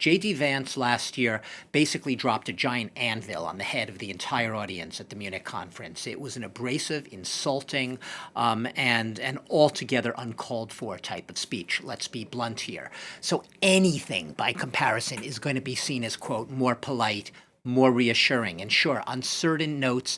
J.D. Vance last year basically dropped a giant anvil on the head of the entire audience at the Munich conference. It was an abrasive, insulting, and an altogether uncalled for type of speech. Let's be blunt here. So anything by comparison is going to be seen as, quote, more polite, more reassuring. And sure, on certain notes,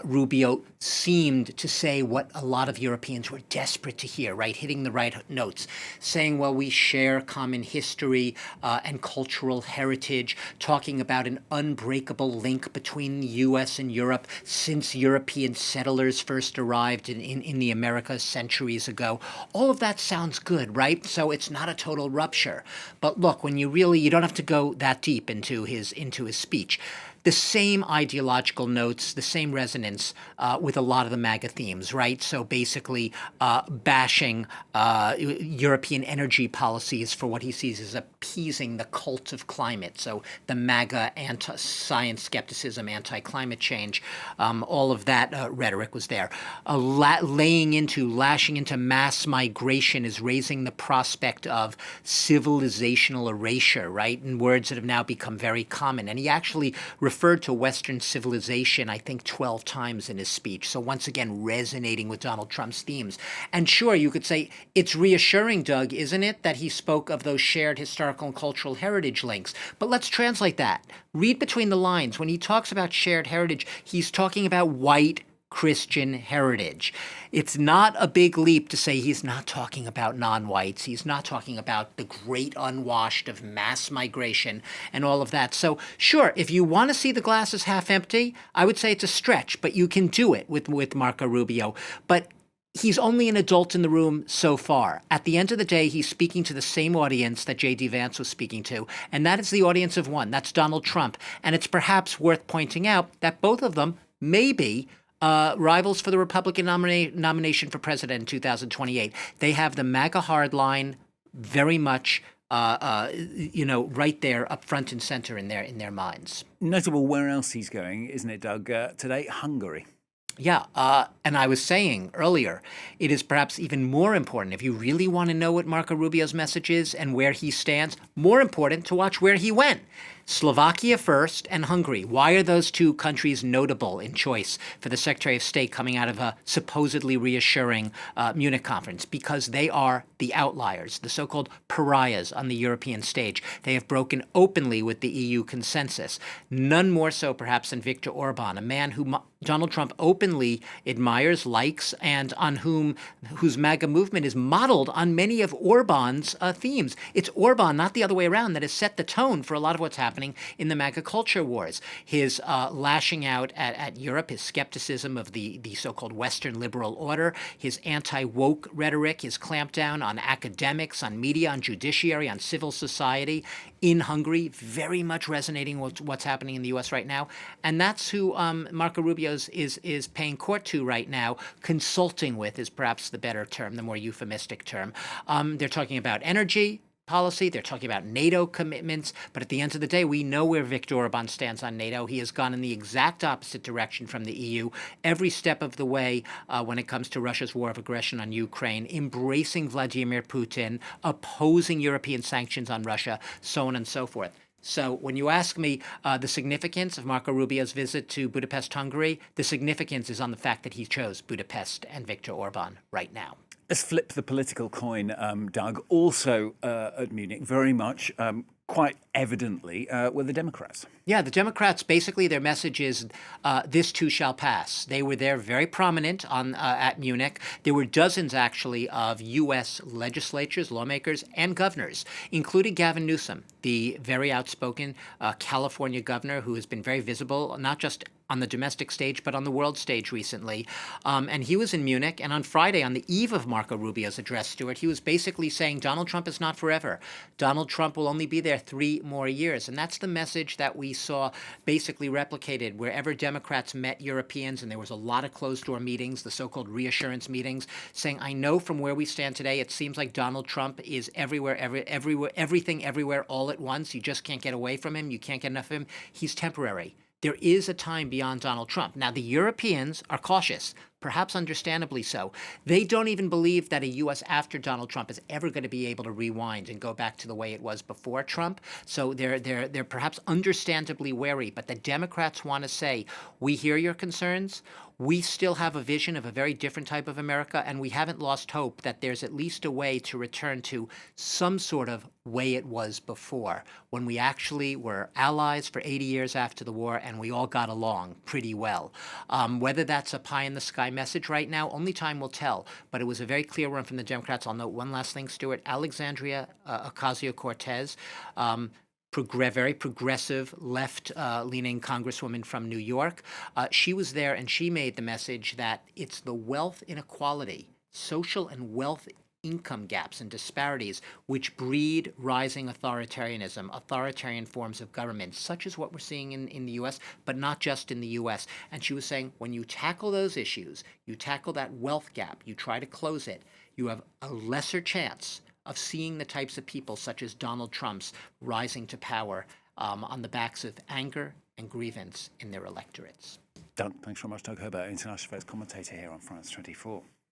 Rubio seemed to say what a lot of Europeans were desperate to hear, right? Hitting the right notes, saying, well, we share common history and cultural heritage, talking about an unbreakable link between the U.S. and Europe since European settlers first arrived in the Americas centuries ago. All of that sounds good, right? So it's not a total rupture. But look, when you don't have to go that deep into his speech. The same ideological notes, the same resonance with a lot of the Maga themes, right? So basically bashing European energy policies for what he sees as appeasing the cult of climate. So the Maga anti-science skepticism, anti-climate change, all of that rhetoric was there. Lashing into mass migration is raising the prospect of civilizational erasure, right? In words that have now become very common. And he actually referred to Western civilization, I think, 12 times in his speech. So once again, resonating with Donald Trump's themes. And sure, you could say it's reassuring, Doug, isn't it, that he spoke of those shared historical and cultural heritage links. But let's translate that. Read between the lines. When he talks about shared heritage, he's talking about white Christian heritage. It's not a big leap to say he's not talking about non-whites. He's not talking about the great unwashed of mass migration and all of that. So sure, if you want to see the glass as half empty, I would say it's a stretch, but you can do it with Marco Rubio. But he's only an adult in the room so far. At the end of the day, he's speaking to the same audience that J.D. Vance was speaking to, and that is the audience of one. That's Donald Trump. And it's perhaps worth pointing out that both of them may be rivals for the Republican nomination for president in 2028. They have the MAGA hardline very much, right there up front and center in their minds. Notable where else he's going, isn't it, Doug? Today, Hungary. Yeah, and I was saying earlier, it is perhaps even more important, if you really want to know what Marco Rubio's message is and where he stands, more important to watch where he went. Slovakia first and Hungary. Why are those two countries notable in choice for the Secretary of State coming out of a supposedly reassuring Munich conference? Because they are the outliers, the so-called pariahs on the European stage. They have broken openly with the EU consensus. None more so perhaps than Viktor Orban, a man who Donald Trump openly admires, likes, and on whose MAGA movement is modeled on many of Orban's themes. It's Orban, not the other way around, that has set the tone for a lot of what's happening in the MAGA culture wars. His lashing out at Europe, his skepticism of the so-called Western liberal order, his anti-woke rhetoric, his clampdown on academics, on media, on judiciary, on civil society in Hungary, very much resonating with what's happening in the U.S. right now. And that's who Marco Rubio is paying court to right now. Consulting with is perhaps the better term, the more euphemistic term. They're talking about energy policy. They're talking about NATO commitments. But at the end of the day, we know where Viktor Orban stands on NATO. He has gone in the exact opposite direction from the EU every step of the way when it comes to Russia's war of aggression on Ukraine, embracing Vladimir Putin, opposing European sanctions on Russia, so on and so forth. So when you ask me the significance of Marco Rubio's visit to Budapest, Hungary, the significance is on the fact that he chose Budapest and Viktor Orban right now. Let's flip the political coin, Doug. Also at Munich, very much, quite evidently, were the Democrats. Yeah, the Democrats, basically their message is this too shall pass. They were there very prominent at Munich. There were dozens, actually, of U.S. legislatures, lawmakers, and governors, including Gavin Newsom, the very outspoken California governor who has been very visible, not just on the domestic stage, but on the world stage recently. And he was in Munich. And on Friday, on the eve of Marco Rubio's address, Stuart, he was basically saying Donald Trump is not forever. Donald Trump will only be there 3 more years. And that's the message that we saw basically replicated wherever Democrats met Europeans. And there was a lot of closed-door meetings, the so-called reassurance meetings, saying, I know from where we stand today, it seems like Donald Trump is everywhere, everything, everywhere, all at once. You just can't get away from him. You can't get enough of him. He's temporary. There is a time beyond Donald Trump. Now, the Europeans are cautious. perhaps understandably so. They don't even believe that a U.S. after Donald Trump is ever going to be able to rewind and go back to the way it was before Trump. So they're perhaps understandably wary. But the Democrats want to say, we hear your concerns. We still have a vision of a very different type of America, and we haven't lost hope that there's at least a way to return to some sort of way it was before, when we actually were allies for 80 years after the war and we all got along pretty well. Whether that's a pie-in-the-sky message right now, only time will tell, but it was a very clear one from the Democrats. I'll note one last thing, Stuart. Alexandria Ocasio-Cortez, very progressive, left-leaning congresswoman from New York. She was there and she made the message that it's the wealth inequality, social and wealth income gaps and disparities which breed rising authoritarianism, authoritarian forms of government, such as what we're seeing in the U.S., but not just in the U.S. And she was saying, when you tackle those issues, you tackle that wealth gap, you try to close it, you have a lesser chance of seeing the types of people such as Donald Trump's rising to power on the backs of anger and grievance in their electorates. Doug, thanks very much. Doug Herbert, international affairs commentator here on France 24.